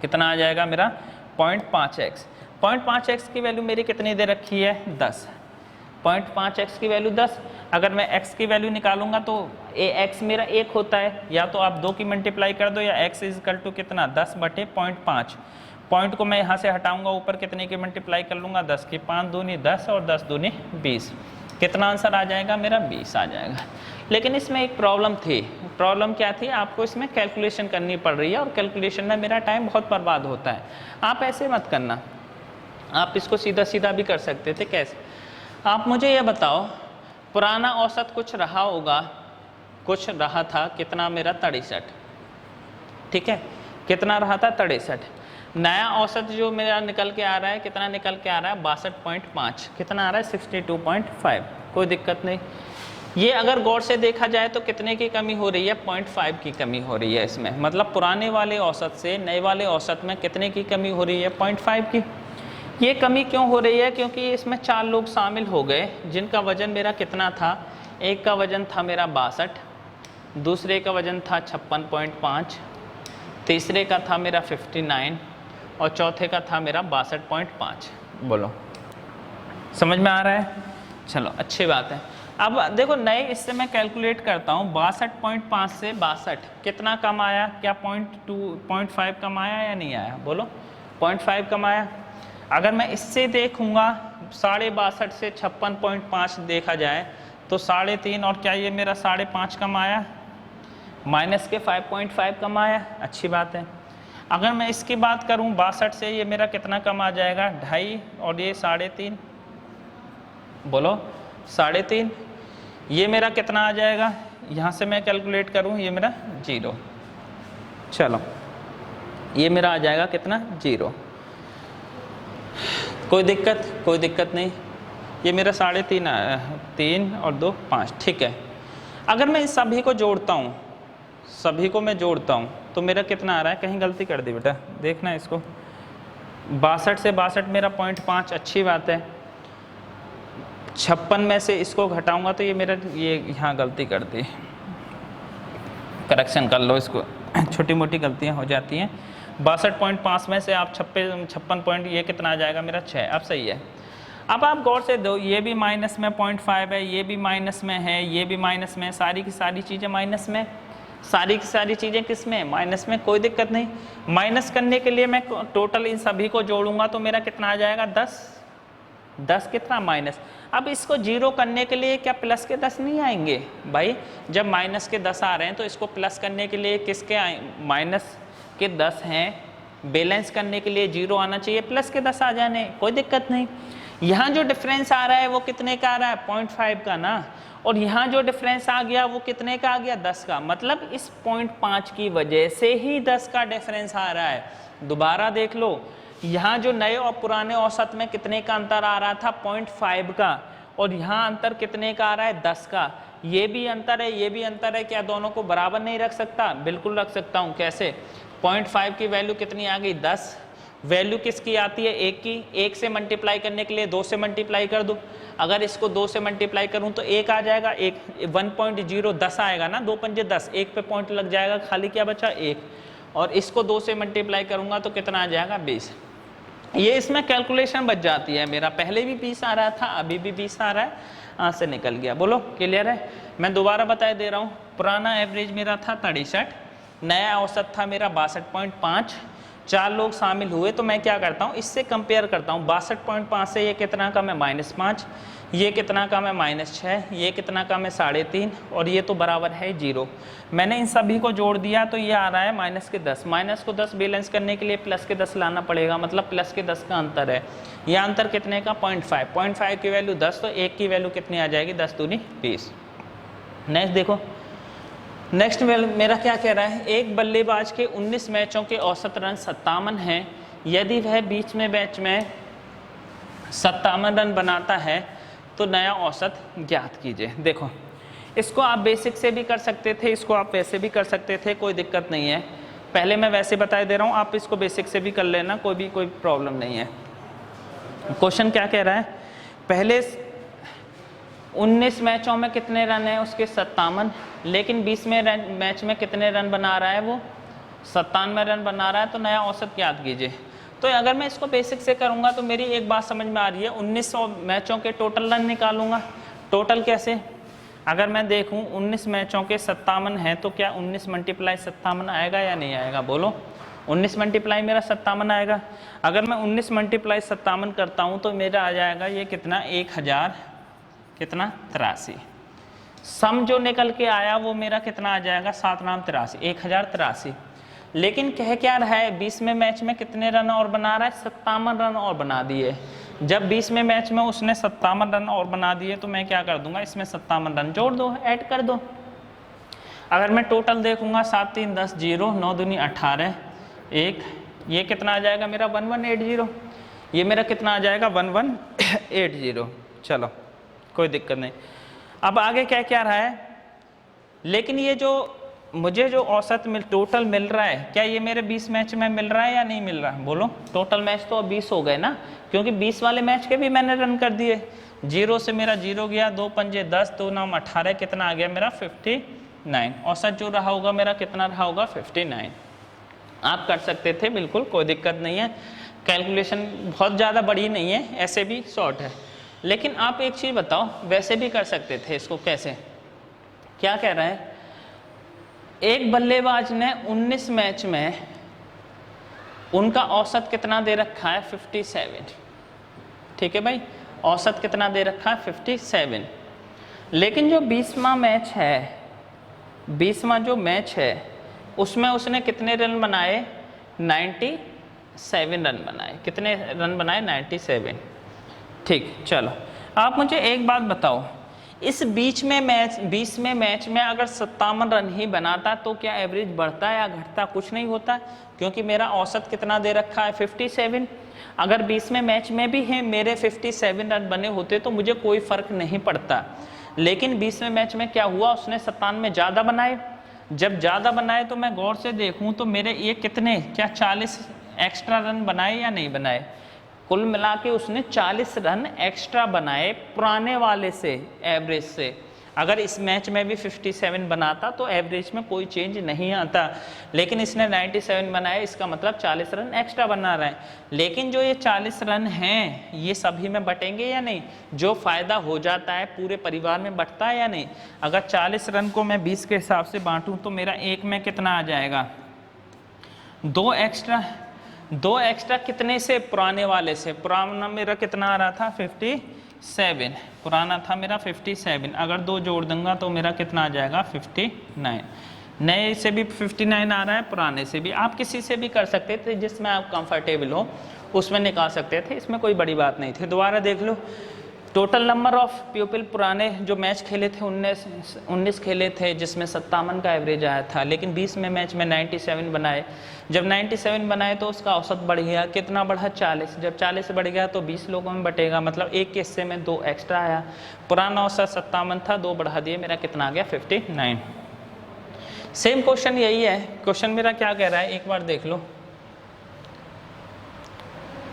[SPEAKER 1] कितना आ जाएगा मेरा 0.5x। 0.5x की वैल्यू मेरी कितनी दे रखी है 10, 0.5x की वैल्यू 10। अगर मैं x की वैल्यू निकालूंगा तो x मेरा 1 होता है, या तो आप 2 की मल्टीप्लाई कर दो, या x = कितना 10/0.5। पॉइंट को मैं यहाँ से हटाऊंगा, ऊपर कितने की मल्टीप्लाई कर लूँगा 10 की, 5 दूनी 10 और 10 दूनी 20। कितना आंसर आ जाएगा मेरा 20 आ जाएगा। लेकिन इसमें एक प्रॉब्लम थी। प्रॉब्लम क्या थी, आपको इसमें कैलकुलेशन करनी पड़ रही है और कैलकुलेशन में मेरा टाइम बहुत बर्बाद होता है। आप ऐसे मत करना, आप इसको सीधा सीधा भी कर सकते थे। कैसे? आप मुझे ये बताओ, पुराना औसत कुछ रहा होगा, कुछ रहा था, कितना मेरा 63, ठीक है, कितना रहा था 63। नया औसत जो मेरा निकल के आ रहा है, कितना निकल के आ रहा है 62.5, कितना आ रहा है 62.5। कोई दिक्कत नहीं। ये अगर गौर से देखा जाए तो कितने की कमी हो रही है 0.5 की कमी हो रही है इसमें, मतलब पुराने वाले औसत से नए वाले औसत में कितने की कमी हो रही है 0.5 की। ये कमी क्यों हो रही है? क्योंकि इसमें 4 लोग शामिल हो गए जिनका वजन मेरा कितना था, एक का वजन था मेरा 62, दूसरे का वजन था 56.5, तीसरे का था मेरा 59 और चौथे का था मेरा 62.5। बोलो समझ में आ रहा है? चलो अच्छी बात है। अब देखो नए इससे मैं कैलकुलेट करता हूँ, 62.5 से 62 कितना कम आया? क्या 0.5 कम आया या नहीं आया? बोलो 0.5 कम आया। अगर मैं इससे देखूंगा 62.5 से 56.5 देखा जाए तो 3.5 और क्या ये मेरा 5.5 कम आया, माइनस के 5.5 कम आया। अच्छी बात है। अगर मैं इसकी बात करूं 62 से ये मेरा कितना कम आ जाएगा 2.5 और ये 3.5, बोलो 3.5, ये मेरा कितना आ जाएगा? यहाँ से मैं कैलकुलेट करूं ये मेरा 0। चलो ये मेरा आ जाएगा कितना 0। कोई दिक्कत? कोई दिक्कत नहीं। ये मेरा 3.5 आया, 3 और 2 5, ठीक है। अगर मैं इस सभी को जोड़ता हूँ, सभी को मैं जोड़ता हूँ तो मेरा कितना आ रहा है? कहीं गलती कर दी बेटा, देखना इसको। 62 से 62 मेरा 0.5, अच्छी बात है। 56 में से इसको घटाऊंगा तो ये मेरा ये यहाँ गलती कर दी, करेक्शन कर लो इसको, छोटी मोटी गलतियाँ हो जाती हैं। 62.5 में से आप 56 पॉइंट, ये कितना आ जाएगा मेरा 6। अब सही है। अब आप गौर से दो, ये भी माइनस में 0.5 है, ये भी माइनस में है, ये भी माइनस में, सारी की सारी चीज़ें माइनस में, सारी की सारी चीज़ें किस में? माइनस में। कोई दिक्कत नहीं। माइनस करने के लिए मैं टोटल इन सभी को जोड़ूंगा तो मेरा कितना आ जाएगा 10। 10 कितना माइनस। अब इसको 0 करने के लिए क्या प्लस के 10 नहीं आएंगे भाई? जब माइनस के 10 आ रहे हैं तो इसको प्लस करने के लिए किसके आए? माइनस के 10 हैं, बैलेंस करने के लिए 0 आना चाहिए, प्लस के 10 आ जाने, कोई दिक्कत नहीं। यहाँ जो डिफरेंस आ रहा है वो कितने का आ रहा है? 0.5 का ना। और यहाँ जो डिफरेंस आ गया वो कितने का आ गया? 10 का। मतलब इस 0.5 की वजह से ही 10 का डिफरेंस आ रहा है। दोबारा देख लो, यहाँ जो नए और पुराने औसत में कितने का अंतर आ रहा था? 0.5 का। और यहाँ अंतर कितने का आ रहा है? 10 का। ये भी अंतर है, ये भी अंतर है। क्या दोनों को बराबर नहीं रख सकता? बिल्कुल रख सकता हूँ। कैसे? 0.5 की वैल्यू कितनी आ गई? 10। वैल्यू किसकी आती है? 1 की। 1 से मल्टीप्लाई करने के लिए 2 से मल्टीप्लाई कर दो। अगर इसको 2 से मल्टीप्लाई करूं तो 1 आ जाएगा। 1.0 10 आएगा ना, 2 पंजे 10, 1 पे पॉइंट लग जाएगा, खाली क्या बचा? 1। और इसको 2 से मल्टीप्लाई करूंगा तो कितना आ जाएगा? 20। ये इसमें कैलकुलेशन बच जाती है। मेरा पहले भी 20 आ रहा था, अभी भी 20 आ रहा है, यहाँ से निकल गया। बोलो क्लियर है? मैं दोबारा बता दे रहा हूँ। पुराना एवरेज मेरा था 63, नया औसत था मेरा 62.5। 4 लोग शामिल हुए तो मैं क्या करता हूँ, इससे कंपेयर करता हूँ। 62.5 से ये कितना कम है? -5। ये कितना कम है? -6। ये कितना कम है? 3.5। और ये तो बराबर है 0। मैंने इन सभी को जोड़ दिया तो ये आ रहा है माइनस के 10। माइनस को 10 बैलेंस करने के लिए प्लस के 10 लाना पड़ेगा, मतलब प्लस के 10 का अंतर है। यह अंतर कितने का? 0.5। 0.5 की वैल्यू 10, तो 1 की वैल्यू कितनी आ जाएगी? 10 दूनी 20। नेक्स्ट देखो, नेक्स्ट मेरा क्या कह रहा है? एक बल्लेबाज के 19 मैचों के औसत रन 57 हैं। यदि वह बीच में मैच में 57 रन बनाता है तो नया औसत ज्ञात कीजिए। देखो इसको आप बेसिक से भी कर सकते थे, इसको आप वैसे भी कर सकते थे, कोई दिक्कत नहीं है। पहले मैं वैसे बता दे रहा हूँ, आप इसको बेसिक से भी कर लेना, कोई प्रॉब्लम नहीं है। क्वेश्चन क्या कह रहा है, पहले 19 मैचों में कितने रन है उसके 57, लेकिन 20वें मैच में कितने रन बना रहा है वो 97 रन बना रहा है, तो नया औसत ज्ञात कीजिए। तो अगर मैं इसको बेसिक से करूंगा तो मेरी एक बात समझ में आ रही है, 1900 मैचों के टोटल रन निकालूंगा। टोटल कैसे, अगर मैं देखूं 19 मैचों के 57 है तो क्या 19 × 57 आएगा या नहीं आएगा, बोलो 19 × मेरा 57 आएगा। अगर मैं 19 × 57 करता हूं तो मेरा आ जाएगा ये कितना 1083। सम जो निकल के आया वो मेरा कितना आ जाएगा 7 नाम 83, 1083। लेकिन कह क्या रहा है 20वें मैच में कितने रन और बना रहा है 57 रन और बना दिए। जब 20वें मैच में उसने 57 रन और बना दिए तो मैं क्या कर दूंगा, इसमें 57 रन जोड़ दो, ऐड कर दो। अगर मैं टोटल देखूंगा 7 3 10 0 9 दूनी 18 1, ये कितना आ जाएगा मेरा 1180, ये मेरा कितना आ जाएगा 1180। चलो कोई दिक्कत नहीं। अब आगे क्या क्या रहा है, लेकिन ये जो मुझे जो औसत टोटल मिल रहा है, क्या ये मेरे 20 मैच में मिल रहा है या नहीं मिल रहा है, बोलो। टोटल मैच तो अब 20 हो गए ना, क्योंकि 20 वाले मैच के भी मैंने रन कर दिए। 0 से मेरा 0 गया, 2 पंजे 10, 2 9 18, कितना आ गया मेरा 59। औसत जो रहा होगा मेरा कितना रहा होगा 59। आप कर सकते थे, बिल्कुल कोई दिक्कत नहीं है, कैलकुलेशन बहुत ज़्यादा बड़ी नहीं है, ऐसे भी शॉर्ट है। लेकिन आप एक चीज़ बताओ, वैसे भी कर सकते थे इसको, कैसे, क्या कह रहे हैं, एक बल्लेबाज ने 19 मैच में उनका औसत कितना दे रखा है 57, ठीक है भाई, औसत कितना दे रखा है 57। लेकिन जो 20वां मैच है, 20वां जो मैच है उसमें उसने कितने रन बनाए 97 रन बनाए। कितने रन बनाए 97। ठीक, चलो आप मुझे एक बात बताओ, इस 20वें मैच में अगर 57 रन ही बनाता तो क्या एवरेज बढ़ता या घटता, कुछ नहीं होता, क्योंकि मेरा औसत कितना दे रखा है 57। अगर 20वें मैच में भी है मेरे 57 रन बने होते तो मुझे कोई फर्क नहीं पड़ता। लेकिन 20वें मैच में क्या हुआ, उसने 97 ज़्यादा बनाए। जब ज़्यादा बनाए तो मैं गौर से देखूं तो मेरे ये कितने, क्या 40 एक्स्ट्रा रन बनाए या नहीं बनाए, कुल मिला के उसने 40 रन एक्स्ट्रा बनाए पुराने वाले से, एवरेज से। अगर इस मैच में भी 57 बनाता तो एवरेज में कोई चेंज नहीं आता, लेकिन इसने 97 बनाए, इसका मतलब 40 रन एक्स्ट्रा बना रहा है। लेकिन जो ये 40 रन हैं ये सभी में बटेंगे या नहीं, जो फ़ायदा हो जाता है पूरे परिवार में बटता है या नहीं। अगर 40 रन को मैं 20 के हिसाब से बांटूँ तो मेरा एक में कितना आ जाएगा, 2 एक्स्ट्रा कितने से, पुराने वाले से। पुराना मेरा कितना आ रहा था 57, पुराना था मेरा 57, अगर 2 जोड़ दूंगा तो मेरा कितना आ जाएगा 59। नए से भी 59 आ रहा है, पुराने से भी। आप किसी से भी कर सकते थे, जिसमें आप कंफर्टेबल हो उसमें निकाल सकते थे, इसमें कोई बड़ी बात नहीं थी। दोबारा देख लो, टोटल नंबर ऑफ पीपल, पुराने जो मैच खेले थे 19 खेले थे, जिसमें 57 का एवरेज आया था, लेकिन 20 में मैच में 97 बनाए। जब 97 बनाए तो उसका औसत बढ़ गया, कितना बढ़ा 40। जब 40 बढ़ गया तो 20 लोगों में बटेगा, मतलब एक के हिस्से में 2 एक्स्ट्रा आया। पुराना औसत 57 था, 2 बढ़ा दिए, मेरा कितना आ गया 59। सेम क्वेश्चन यही है। क्वेश्चन मेरा क्या कह रहा है, एक बार देख लो।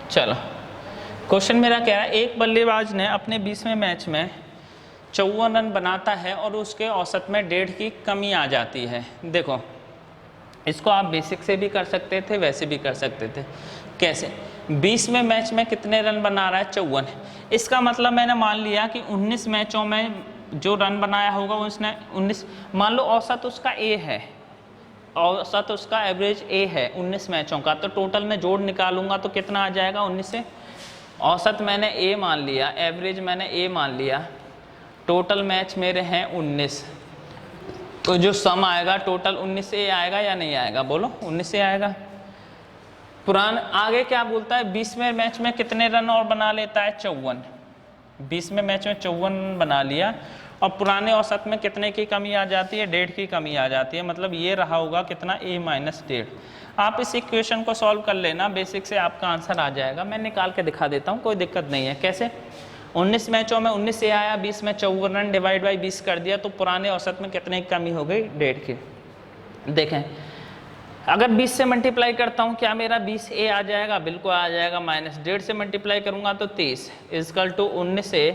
[SPEAKER 1] चलो क्वेश्चन मेरा कह रहा है, एक बल्लेबाज ने अपने 20वें मैच में 54 रन बनाता है और उसके औसत में 1.5 की कमी आ जाती है। देखो इसको आप बेसिक से भी कर सकते थे, वैसे भी कर सकते थे। कैसे, 20वें मैच में कितने रन बना रहा है 54, इसका मतलब मैंने मान लिया कि 19 मैचों में जो रन बनाया होगा उसने 19, मान लो औसत उसका ए है, औसत उसका एवरेज ए है 19 मैचों का, तो टोटल में जोड़ निकालूंगा तो कितना आ जाएगा 19 से। औसत मैंने ए मान लिया, एवरेज मैंने ए मान लिया, टोटल मैच मेरे हैं 19, तो जो सम आएगा टोटल 19 से आएगा या नहीं आएगा, बोलो 19 से आएगा। पुरान आगे क्या बोलता है, 20वें मैच में कितने रन और बना लेता है 54, 20वें मैच में 54 रन बना लिया और पुराने औसत में कितने की कमी आ जाती है, 1.5 की कमी आ जाती है। मतलब ये रहा होगा कितना, a माइनस 1.5। आप इस इक्वेशन को सॉल्व कर लेना, बेसिक से आपका आंसर आ जाएगा। मैं निकाल के दिखा देता हूँ, कोई दिक्कत नहीं है। कैसे, 19 मैचों में 19 से आया, 20 में 54 रन, डिवाइड बाई 20 कर दिया, तो पुराने औसत में कितने की कमी हो गई, 1.5 की। देखें, अगर 20 से मल्टीप्लाई करता हूँ, क्या मेरा 20a आ जाएगा, बिल्कुल आ जाएगा। माइनस 1.5 से मल्टीप्लाई करूँगा तो 30 इजकल टू 19 a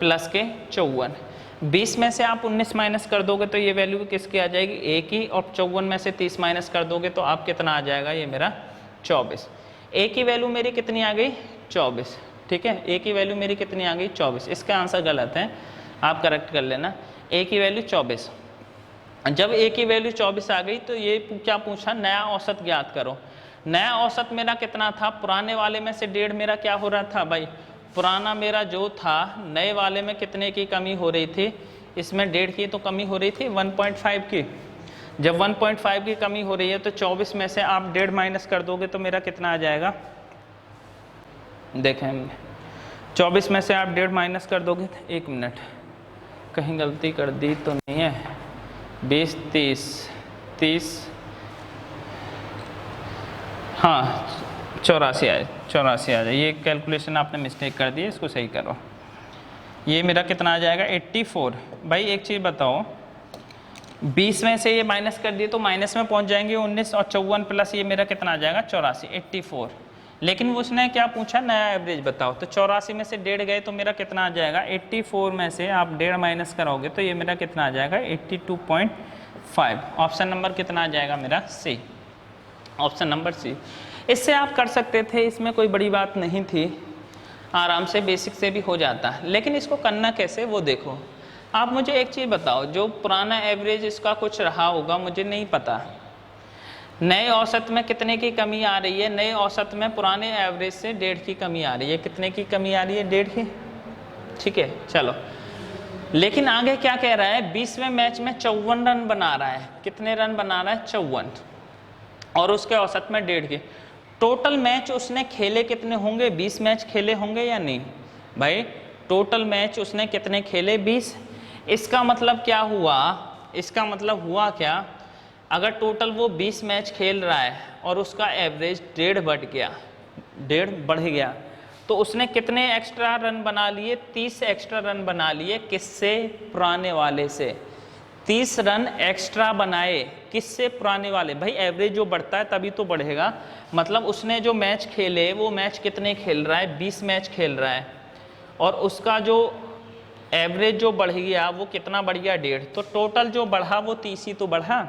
[SPEAKER 1] प्लस के 54। 20 में से आप 19 माइनस कर दोगे तो ये वैल्यू किसकी आ जाएगी, a की, और 54 में से 30 माइनस कर दोगे तो आप कितना आ जाएगा, ये मेरा 24। a की वैल्यू मेरी कितनी आ गई, 24। ठीक है, a की वैल्यू मेरी कितनी आ गई, 24। इसका आंसर गलत है, आप करेक्ट कर लेना। a की वैल्यू 24। जब a की वैल्यू 24 आ गई तो ये क्या पूछा, नया औसत ज्ञात करो। नया औसत मेरा कितना था, पुराने वाले में से 1.5 मेरा क्या हो रहा था भाई, पुराना मेरा जो था नए वाले में कितने की कमी हो रही थी, इसमें 1.5 की तो कमी हो रही थी, 1.5 की। जब 1.5 की कमी हो रही है तो 24 में से आप 1.5 माइनस कर दोगे तो मेरा कितना आ जाएगा, देखें 24 में से आप 1.5 माइनस कर दोगे, 1 मिनट कहीं गलती कर दी तो नहीं है, 20 30 हाँ 84 आए, 84 आ जाए। ये कैलकुलेशन आपने मिस्टेक कर दी है, इसको सही करो। ये मेरा कितना आ जाएगा, 84। भाई एक चीज़ बताओ, 20 में से ये माइनस कर दिए तो माइनस में पहुंच जाएंगे 19, और 54 प्लस ये मेरा कितना आ जाएगा, 84, 84। लेकिन उसने क्या पूछा, नया एवरेज बताओ, तो 84 में से 1.5 गए तो मेरा कितना आ जाएगा, 84 में से आप 1.5 माइनस कराओगे तो ये मेरा कितना आ जाएगा, 82.5। ऑप्शन नंबर कितना आ जाएगा मेरा, सी, ऑप्शन नंबर सी। इससे आप कर सकते थे, इसमें कोई बड़ी बात नहीं थी, आराम से बेसिक से भी हो जाता है। लेकिन इसको करना कैसे वो देखो। आप मुझे एक चीज़ बताओ, जो पुराना एवरेज इसका कुछ रहा होगा, मुझे नहीं पता, नए औसत में कितने की कमी आ रही है, नए औसत में पुराने एवरेज से 1.5 की कमी आ रही है, कितने की कमी आ रही है, 1.5 की। ठीक है, चलो। लेकिन आगे क्या कह रहा है, 20वें मैच में 54 रन बना रहा है, कितने रन बना रहा है, 54, और उसके औसत में 1.5 की। टोटल मैच उसने खेले कितने होंगे, 20 मैच खेले होंगे या नहीं भाई, टोटल मैच उसने कितने खेले, 20। इसका मतलब क्या हुआ, इसका मतलब हुआ क्या, अगर टोटल वो 20 मैच खेल रहा है और उसका एवरेज 1.5 बढ़ गया, 1.5 बढ़ गया, तो उसने कितने एक्स्ट्रा रन बना लिए, 30 एक्स्ट्रा रन बना लिए, किससे, पुराने वाले से। 30 रन एक्स्ट्रा बनाए, किससे, पुराने वाले। भाई एवरेज जो बढ़ता है तभी तो बढ़ेगा, मतलब उसने जो मैच खेले वो मैच कितने खेल रहा है, 20 मैच खेल रहा है, और उसका जो एवरेज जो बढ़ गया वो कितना बढ़ गया, 1.5। तो टोटल जो बढ़ा वो 30 ही तो बढ़ा।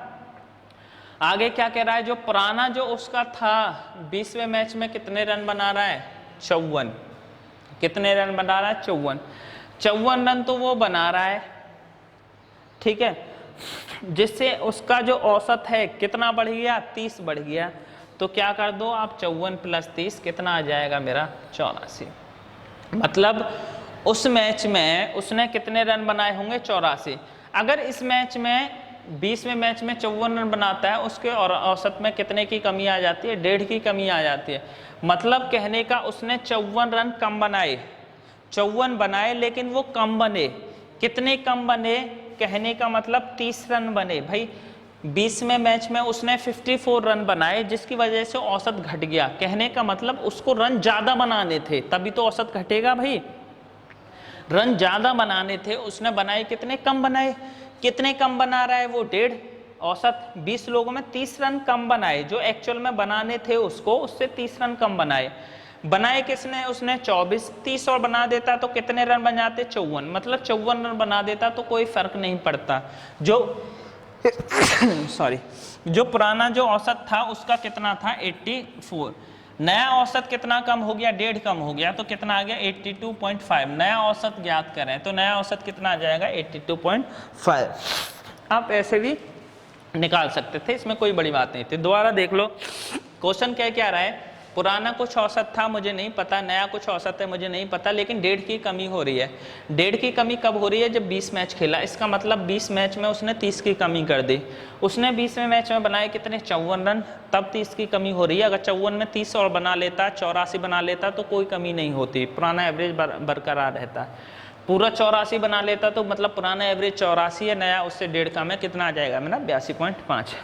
[SPEAKER 1] आगे क्या कह रहा है, जो पुराना जो उसका था 20वें मैच में कितने रन बना रहा है, 54। कितने रन बना रहा है, 54। 54 रन तो वो बना रहा है, ठीक है, जिससे उसका जो औसत है कितना बढ़ गया, 30 बढ़ गया। तो क्या कर दो आप, 54 प्लस 30 कितना आ जाएगा मेरा, 84। मतलब उस मैच में उसने कितने रन बनाए होंगे, 84। अगर इस मैच में 20वें मैच में 54 रन बनाता है, उसके और औसत में कितने की कमी आ जाती है, 1.5 की कमी आ जाती है। मतलब कहने का उसने 54 रन कम बनाए, 54 बनाए लेकिन वो कम बने, कितने कम बने, कहने का मतलब 30 रन बने। भाई 20वें मैच में उसने 54 रन बनाए, जिसकी वजह से औसत घट गया। कहने का मतलब उसको रन ज़्यादा बनाने थे, तभी तो औसत घटेगा भाई, रन ज़्यादा बनाने थे, उसने बनाए कितने, कम बनाए। कितने कम बना रहा है वो, 1.5। औसत 20 लोगों में 30 रन कम बनाए, जो एक्चुअल में बनाने थे उसको, उससे 30 रन कम बनाए। बनाए किसने, उसने 24। 30 और बना देता तो कितने रन बन जाते, 54। मतलब 54 रन बना देता तो कोई फर्क नहीं पड़ता। जो सॉरी, जो पुराना जो औसत था उसका कितना था, 84। नया औसत कितना कम हो गया, 1.5 कम हो गया, तो कितना आ गया, 82.5। नया औसत ज्ञात करें तो नया औसत कितना आ जाएगा, 82.5। आप ऐसे भी निकाल सकते थे, इसमें कोई बड़ी बात नहीं थी। दोबारा देख लो क्वेश्चन क्या रहा है, पुराना कुछ औसत था मुझे नहीं पता, नया कुछ औसत है मुझे नहीं पता, लेकिन 1.5 की कमी हो रही है। 1.5 की कमी कब हो रही है, जब 20 मैच खेला। इसका मतलब 20 मैच में उसने 30 की कमी कर दी। उसने 20वें मैच में बनाए कितने, 54 रन, तब 30 की कमी हो रही है। अगर 54 में 30 और बना लेता, 84 बना लेता तो कोई कमी नहीं होती, पुराना एवरेज बरकरार रहता। पूरा 84 बना लेता तो मतलब पुराना एवरेज 84 है, नया उससे 1.5 कम है, कितना आ जाएगा मेरा 82.5।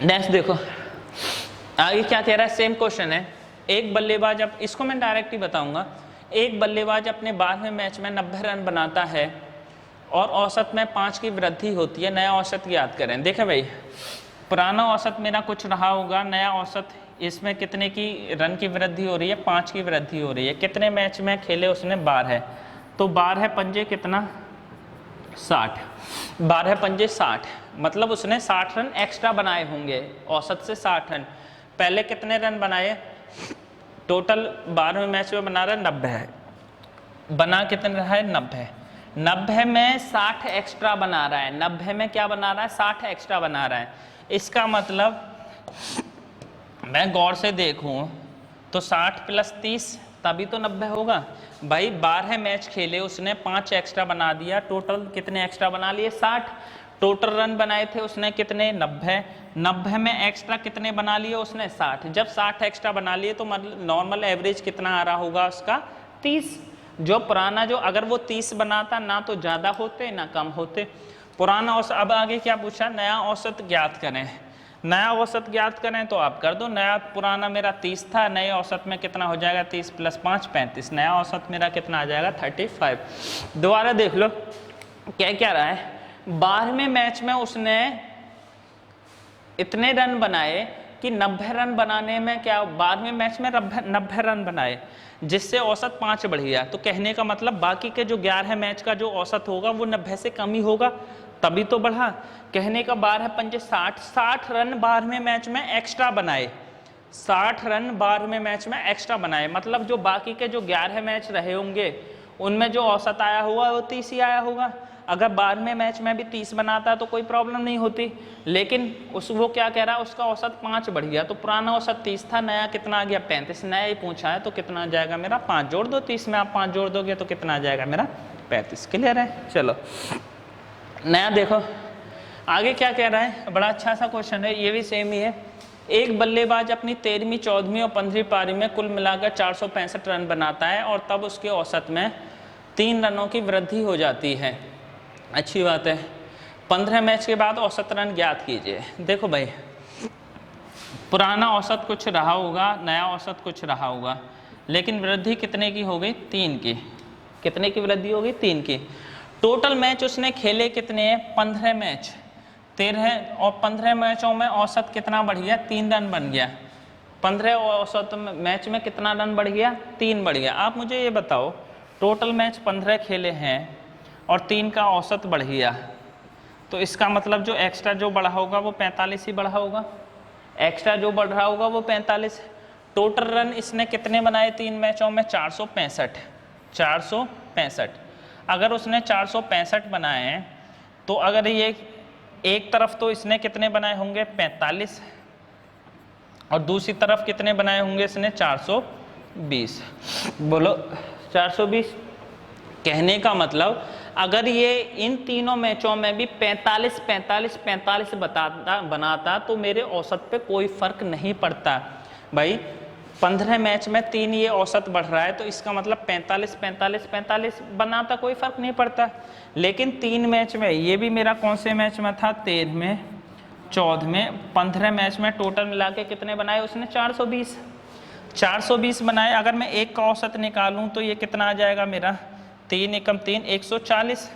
[SPEAKER 1] नेक्स्ट देखो आगे क्या कह रहा है, सेम क्वेश्चन है। एक बल्लेबाज, अब इसको मैं डायरेक्ट ही बताऊंगा, एक बल्लेबाज अपने 12वें मैच में 90 रन बनाता है और औसत में 5 की वृद्धि होती है, नया औसत ज्ञात करें। देखें भाई, पुराना औसत मेरा कुछ रहा होगा, नया औसत इसमें कितने की रन की वृद्धि हो रही है, 5 की वृद्धि हो रही है। कितने मैच में खेले उसने, 12, तो 12 पंजे कितना 60, 12 पंजे 60, मतलब उसने 60 रन एक्स्ट्रा बनाए होंगे, औसत से 60 रन। पहले कितने रन बनाए, टोटल 12वें मैच में बना रहा है 90 है, बना कितने रहा है 90, 90 में 60 एक्स्ट्रा बना रहा है, 90 में क्या बना रहा है 60 एक्स्ट्रा बना रहा है। इसका मतलब मैं गौर से देखूं तो 60 + 30 तभी तो 90 होगा भाई। 12 मैच खेले उसने 5 एक्स्ट्रा बना दिया, टोटल कितने एक्स्ट्रा बना लिए 60। टोटल रन बनाए थे उसने कितने 90, 90 में एक्स्ट्रा कितने बना लिए उसने 60। जब 60 एक्स्ट्रा बना लिए तो मतलब नॉर्मल एवरेज कितना आ रहा होगा उसका 30। जो पुराना, जो अगर वो 30 बनाता ना तो ज़्यादा होते ना कम होते पुराना औसत। अब आगे क्या पूछा, नया औसत ज्ञात करें। नया औसत ज्ञात करें तो आप कर दो, नया पुराना मेरा 30 था, नए औसत में कितना हो जाएगा 30 + 5 35, नया औसत मेरा कितना आ जाएगा 35। दोबारा देख लो क्या क्या रहा है, 12वें मैच में उसने इतने रन बनाए कि 90 रन बनाने में क्या, 12वें मैच में 90 रन बनाए जिससे औसत 5 बढ़ गया। तो कहने का मतलब बाकी के जो 11 मैच का जो औसत होगा वो 90 से कम ही होगा, तभी तो बढ़ा। कहने का 12 पंजे 60, 60 रन 12वें मैच में एक्स्ट्रा बनाए, 60 रन 12वें मैच में एक्स्ट्रा बनाए, मतलब जो बाकी के जो 11 मैच रहे होंगे उनमें जो औसत आया होगा वो 30 ही आया होगा। अगर 12वें मैच में भी 30 बनाता तो कोई प्रॉब्लम नहीं होती, लेकिन वो क्या कह रहा है उसका औसत 5 बढ़ गया। तो पुराना औसत 30 था, नया कितना आ गया 35, नया ही पूछा है तो कितना आ जाएगा मेरा 5 जोड़ दो, 30 में आप 5 जोड़ दोगे तो कितना आ जाएगा मेरा 35। क्लियर है। चलो नया देखो आगे क्या कह रहा है, बड़ा अच्छा सा क्वेश्चन है, ये भी सेम ही है। एक बल्लेबाज अपनी 13वीं 14वीं और 15वीं पारी में कुल मिलाकर 465 रन बनाता है और तब उसके औसत में 3 रनों की वृद्धि हो जाती है। अच्छी बात है। 15 मैच के बाद औसत रन ज्ञात कीजिए। देखो भाई, पुराना औसत कुछ रहा होगा, नया औसत कुछ रहा होगा, लेकिन वृद्धि कितने की हो गई 3 की। कितने की वृद्धि हो गई 3 की। टोटल मैच उसने खेले कितने हैं 15 मैच, 13 और 15 मैचों में औसत कितना बढ़ गया 3 रन बन गया। 15 औसत मैच में कितना रन बढ़ गया 3 बढ़ गया। आप मुझे ये बताओ, टोटल मैच 15 खेले हैं और 3 का औसत बढ़ गया, तो इसका मतलब जो एक्स्ट्रा जो बढ़ा होगा वो 45 ही बढ़ा होगा, एक्स्ट्रा जो बढ़ रहा होगा वो 45। टोटल रन इसने कितने बनाए 3 मैचों में 465, 465। अगर उसने 465 बनाए हैं तो अगर ये एक तरफ तो इसने कितने बनाए होंगे 45 और दूसरी तरफ कितने बनाए होंगे इसने 420। बोलो 420। कहने का मतलब अगर ये इन तीनों मैचों में भी 45 45 45 बनाता तो मेरे औसत पे कोई फर्क नहीं पड़ता भाई। 15 मैच में 3 ये औसत बढ़ रहा है तो इसका मतलब 45 45 45 बनाता कोई फर्क नहीं पड़ता। लेकिन 3 मैच में, ये भी मेरा कौन से मैच में था 13वें 14वें 15 मैच में टोटल मिला के कितने बनाए उसने 420, 420 बनाए। अगर मैं एक का औसत निकालूं तो ये कितना आ जाएगा मेरा 3 एकम 3 140।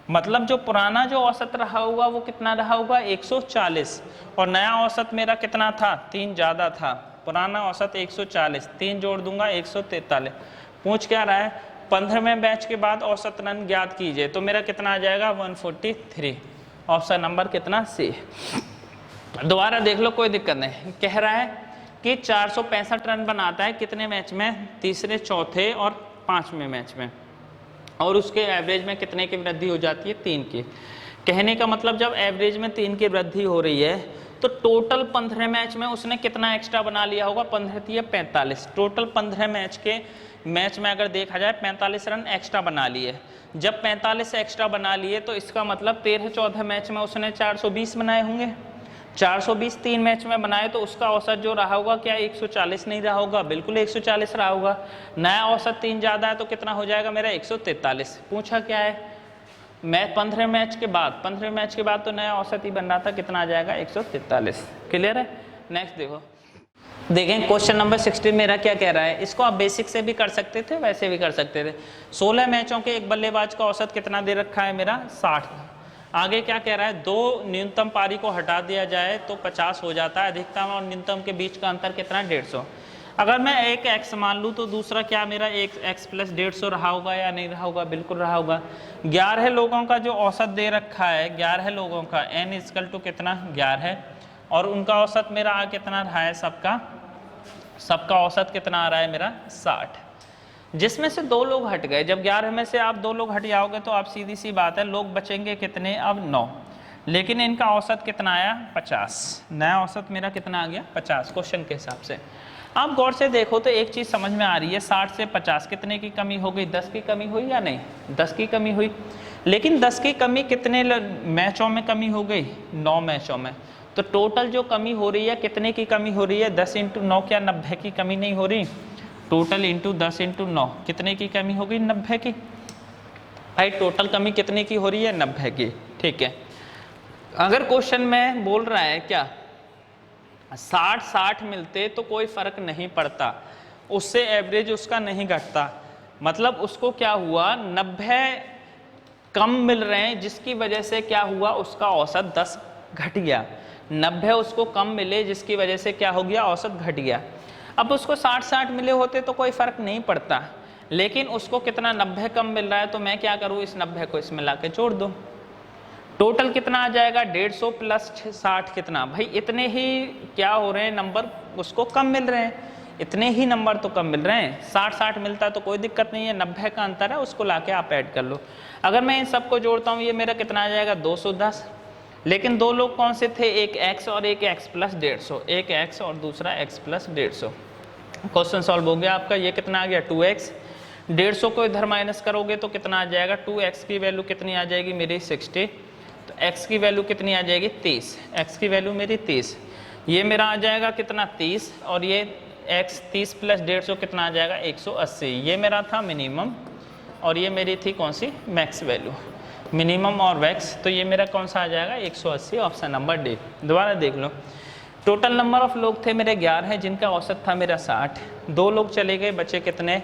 [SPEAKER 1] मतलब जो पुराना जो औसत रहा होगा वो कितना रहा होगा 140 और नया औसत मेरा कितना था 3 ज़्यादा था। पुराना औसत 140, 3 जोड़ दूंगा 143। पूछ क्या रहा है 15वें मैच के बाद औसत रन ज्ञात कीजिए, तो मेरा कितना आ जाएगा 143। ऑप्शन नंबर कितना सी। दोबारा देख लो कोई दिक्कत नहीं। कह रहा है कि 465 रन बनाता है कितने मैच में, तीसरे चौथे और 5वें मैच में, और उसके एवरेज में कितने की वृद्धि हो जाती है 3 की। कहने का मतलब जब एवरेज में 3 की वृद्धि हो रही है तो टोटल 15 मैच में उसने कितना एक्स्ट्रा बना लिया होगा, 15 थी 45, टोटल 15 मैच में अगर देखा जाए 45 रन एक्स्ट्रा बना लिए। जब 45 एक्स्ट्रा बना लिए तो इसका मतलब 13 14 मैच में उसने 420 बनाए होंगे। 420 3 मैच में बनाए तो उसका औसत जो रहा होगा क्या 140 नहीं रहा होगा, बिल्कुल 140 रहा होगा। नया औसत 3 ज़्यादा है तो कितना हो जाएगा मेरा 143। पूछा क्या है, मैं 15 मैच के बाद तो नया औसत ही बन रहा था, कितना आ जाएगा 143। क्लियर है। नेक्स्ट देखो, देखें क्वेश्चन नंबर 16 मेरा क्या कह रहा है। इसको आप बेसिक से भी कर सकते थे, वैसे भी कर सकते थे। 16 मैचों के एक बल्लेबाज का औसत कितना दे रखा है मेरा 60। आगे क्या कह रहा है, दो न्यूनतम पारी को हटा दिया जाए तो 50 हो जाता है। अधिकतम और न्यूनतम के बीच का अंतर कितना 150। अगर मैं एक x मान लूँ तो दूसरा क्या मेरा एक x प्लस 150 रहा होगा या नहीं रहा होगा, बिल्कुल रहा होगा। 11 लोगों का जो औसत दे रखा है, 11 लोगों का n इक्वल टू कितना 11 है, और उनका औसत मेरा कितना रहा है, सबका औसत कितना आ रहा है मेरा 60, जिसमें से 2 लोग हट गए। जब 11 में से आप 2 लोग हट जाओगे तो आप सीधी सी बात है लोग बचेंगे कितने, अब 9, लेकिन इनका औसत कितना आया 50। नया औसत मेरा कितना आ गया 50 क्वेश्चन के हिसाब से। आप गौर से देखो तो एक चीज़ समझ में आ रही है, 60 से 50 कितने की कमी हो गई, 10 की कमी हुई या नहीं, 10 की कमी हुई। लेकिन 10 की कमी कितने मैचों में कमी हो गई, 9 मैचों में। तो टोटल जो कमी हो रही है कितने की कमी हो रही है, 10 × 9 क्या 90 की कमी नहीं हो रही, टोटल इंटू 10 × 9 कितने की कमी होगी 90 की। भाई टोटल कमी कितने की हो रही है 90 की। ठीक है, अगर क्वेश्चन में बोल रहा है क्या 60-60 मिलते तो कोई फर्क नहीं पड़ता, उससे एवरेज उसका नहीं घटता, मतलब उसको क्या हुआ 90 कम मिल रहे हैं जिसकी वजह से क्या हुआ उसका औसत 10 घट गया। 90 उसको कम मिले जिसकी वजह से क्या हो गया औसत घट गया। अब उसको 60-60 मिले होते तो कोई फर्क नहीं पड़ता, लेकिन उसको कितना 90 कम मिल रहा है, तो मैं क्या करूँ इस 90 को इसमें ला के जोड़ दूँ। टोटल कितना आ जाएगा 150 प्लस 60 कितना, भाई इतने ही क्या हो रहे हैं नंबर उसको कम मिल रहे हैं, इतने ही नंबर तो कम मिल रहे हैं। 60-60 मिलता है तो कोई दिक्कत नहीं है, 90 का अंतर है उसको लाके आप ऐड कर लो। अगर मैं इन सबको जोड़ता हूँ ये मेरा कितना आ जाएगा 210। लेकिन 2 लोग कौन से थे, एक x और एक x प्लस 150, एक x और दूसरा x प्लस 150। क्वेश्चन सॉल्व हो गया आपका। ये कितना आ गया 2x, 150 को इधर माइनस करोगे तो कितना आ जाएगा, 2x की वैल्यू कितनी आ जाएगी मेरी 60, तो x की वैल्यू कितनी आ जाएगी 30, x की वैल्यू मेरी 30, ये मेरा आ जाएगा कितना 30, और ये x 30 प्लस 150 कितना आ जाएगा 180। ये मेरा था मिनिमम और ये मेरी थी कौन सी मैक्स वैल्यू, मिनिमम और मैक्स, तो ये मेरा कौन सा आ जाएगा 180, ऑप्शन नंबर डी। दोबारा देख लो, टोटल नंबर ऑफ लोग थे मेरे 11 जिनका औसत था मेरा 60, 2 लोग चले गए बचे कितने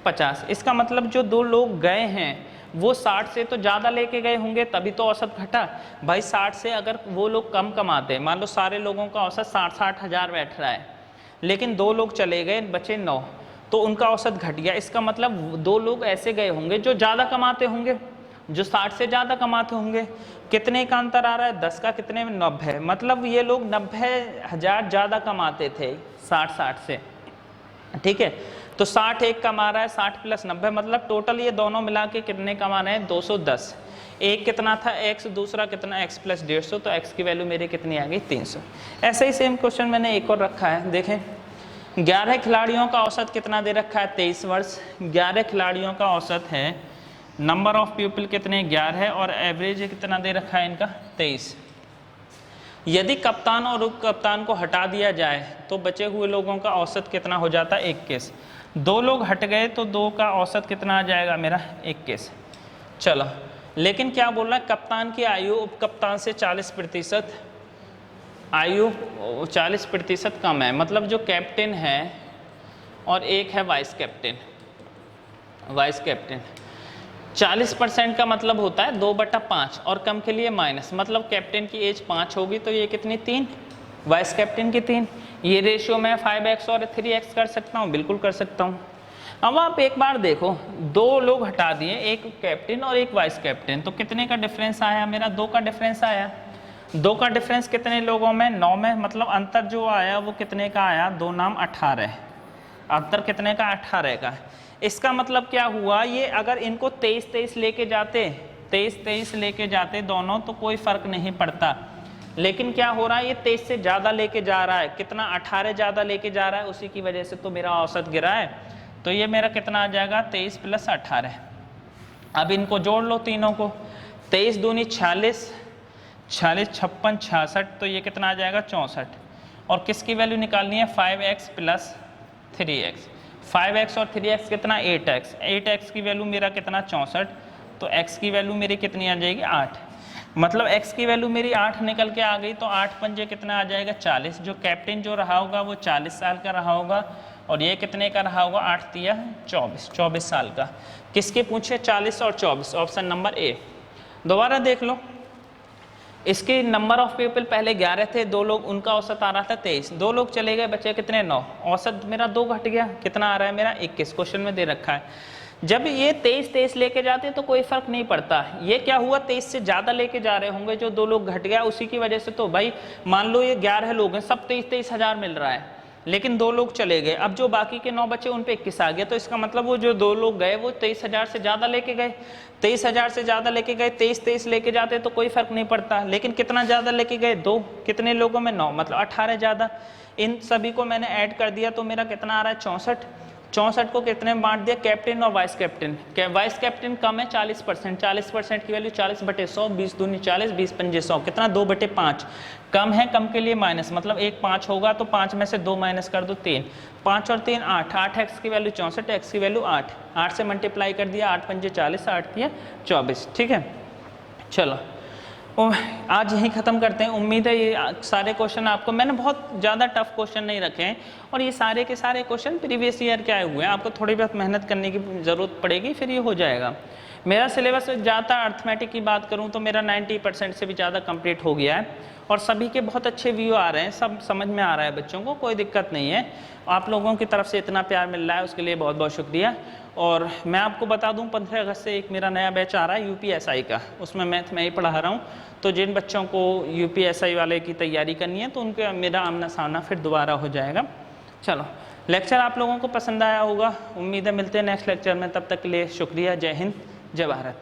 [SPEAKER 1] 50। इसका मतलब जो 2 लोग गए हैं वो 60 से तो ज़्यादा लेके गए होंगे तभी तो औसत घटा। भाई 60 से अगर वो लोग कम कमाते, मान लो सारे लोगों का औसत 60-60 हज़ार बैठ रहा है, लेकिन 2 लोग चले गए बचे 9, तो उनका औसत घट गया। इसका मतलब 2 लोग ऐसे गए होंगे जो ज़्यादा कमाते होंगे, जो 60 से ज़्यादा कमाते होंगे। कितने का अंतर आ रहा है 10 का, कितने में 90, मतलब ये लोग 90,000 ज़्यादा कमाते थे 60 से। ठीक है, तो 60 एक कमा रहा है, 60 प्लस 90 मतलब टोटल ये दोनों मिला के कितने कमा रहे हैं 210। एक कितना था x, दूसरा कितना x प्लस 150, तो x की वैल्यू मेरी कितनी आ गई 300। ऐसे ही सेम क्वेश्चन मैंने एक और रखा है, देखें 11 खिलाड़ियों का औसत कितना दे रखा है 23 वर्ष। 11 खिलाड़ियों का औसत है, नंबर ऑफ पीपल कितने 11 है, और एवरेज कितना दे रखा है इनका 23। यदि कप्तान और उप कप्तान को हटा दिया जाए तो बचे हुए लोगों का औसत कितना हो जाता है 21। 2 लोग हट गए तो 2 का औसत कितना आ जाएगा मेरा 21। चलो, लेकिन क्या बोल रहा है कप्तान की आयु उप कप्तान से 40%, आयु 40% कम है, मतलब जो कैप्टन है और एक है वाइस कैप्टन। वाइस कैप्टन 40% का मतलब होता है 2/5, और कम के लिए माइनस, मतलब कैप्टन की एज 5 होगी तो ये कितनी 3, वाइस कैप्टन की 3। ये रेशियो मैं 5x और 3x कर सकता हूँ, बिल्कुल कर सकता हूँ। अब आप एक बार देखो 2 लोग हटा दिए, एक कैप्टन और एक वाइस कैप्टन, तो कितने का डिफरेंस आया मेरा 2 का डिफरेंस आया। 2 का डिफरेंस कितने लोगों में 9 में, मतलब अंतर जो आया वो कितने का आया 2 नाम 18, अंतर कितने का 18 का। इसका मतलब क्या हुआ, ये अगर इनको 23-23 लेके जाते, 23-23 लेके जाते दोनों तो कोई फर्क नहीं पड़ता, लेकिन क्या हो रहा है ये 23 से ज़्यादा लेके जा रहा है, कितना 18 ज़्यादा लेके जा रहा है, उसी की वजह से तो मेरा औसत गिरा है। तो ये मेरा कितना आ जाएगा 23 प्लस 18। अब इनको जोड़ लो तीनों को, 23 दूनी 46, 46, 56, 66, तो ये कितना आ जाएगा 64। और किसकी वैल्यू निकालनी है 5x प्लस 3x। 5x और 3x कितना 8x। 8x की वैल्यू मेरा कितना 64, तो x की वैल्यू मेरी कितनी आ जाएगी 8। मतलब x की वैल्यू मेरी 8 निकल के आ गई, तो 8 पंजे कितना आ जाएगा 40। जो कैप्टन जो रहा होगा वो 40 साल का रहा होगा, और ये कितने का रहा होगा 8 तिया 24, 24 साल का। किसके पूछे 40 और 24, ऑप्शन नंबर ए। दोबारा देख लो, इसके नंबर ऑफ पीपल पहले 11 थे, 2 लोग, उनका औसत आ रहा था 23, 2 लोग चले गए, बचे कितने 9, औसत मेरा 2 घट गया, कितना आ रहा है मेरा 21, क्वेश्चन में दे रखा है। जब ये 23 लेके जाते तो कोई फर्क नहीं पड़ता, ये क्या हुआ 23 से ज़्यादा लेके जा रहे होंगे, जो 2 लोग घट गया उसी की वजह से, तो भाई मान लो ये 11 लोग हैं, सब 23 हज़ार मिल रहा है, लेकिन 2 लोग चले गए, अब जो बाकी के 9 बचे उन पे 21 आ गया, तो इसका मतलब वो जो 2 लोग गए वो 23,000 से ज़्यादा लेके गए, 23,000 से ज़्यादा लेके गए, 23 लेके जाते तो कोई फर्क नहीं पड़ता, लेकिन कितना ज़्यादा लेके गए 2, कितने लोगों में 9, मतलब 18 ज़्यादा। इन सभी को मैंने ऐड कर दिया तो मेरा कितना आ रहा है 64। 64 को कितने में बांट दिया, कैप्टन और वाइस कैप्टन। वाइस कैप्टन कम है 40%, 40% की वैल्यू 40/100, 20 दूनी 40, 20 पंजे 100, कितना 2/5। कम है, कम के लिए माइनस, मतलब 1 5 होगा तो 5 में से 2 माइनस कर दो 3, 5 और 3 8, 8x की वैल्यू 64, x की वैल्यू 8, 8 से मल्टीप्लाई कर दिया, 8 पंजे 40, 8 दिया 24। ठीक है, चलो आज यही ख़त्म करते हैं। उम्मीद है ये सारे क्वेश्चन आपको, मैंने बहुत ज़्यादा टफ क्वेश्चन नहीं रखे हैं, और ये सारे के सारे क्वेश्चन प्रीवियस ईयर के आए हुए हैं, आपको थोड़ी बहुत मेहनत करने की ज़रूरत पड़ेगी, फिर ये हो जाएगा। मेरा सिलेबस ज़्यादा अर्थमेटिक की बात करूँ तो मेरा 90% से भी ज़्यादा कंप्लीट हो गया है, और सभी के बहुत अच्छे व्यू आ रहे हैं, सब समझ में आ रहा है बच्चों को, कोई दिक्कत नहीं है। आप लोगों की तरफ से इतना प्यार मिल रहा है, उसके लिए बहुत बहुत शुक्रिया। और मैं आपको बता दूं 15 अगस्त से एक मेरा नया बैच आ रहा है यूपीएसआई का, उसमें मैथ मैं ही पढ़ा रहा हूं, तो जिन बच्चों को यूपीएसआई वाले की तैयारी करनी है तो उनके मेरा आमना सामना फिर दोबारा हो जाएगा। चलो, लेक्चर आप लोगों को पसंद आया होगा, उम्मीद है मिलते हैं नेक्स्ट लेक्चर में, तब तक के लिए शुक्रिया। जय हिंद, जय भारत।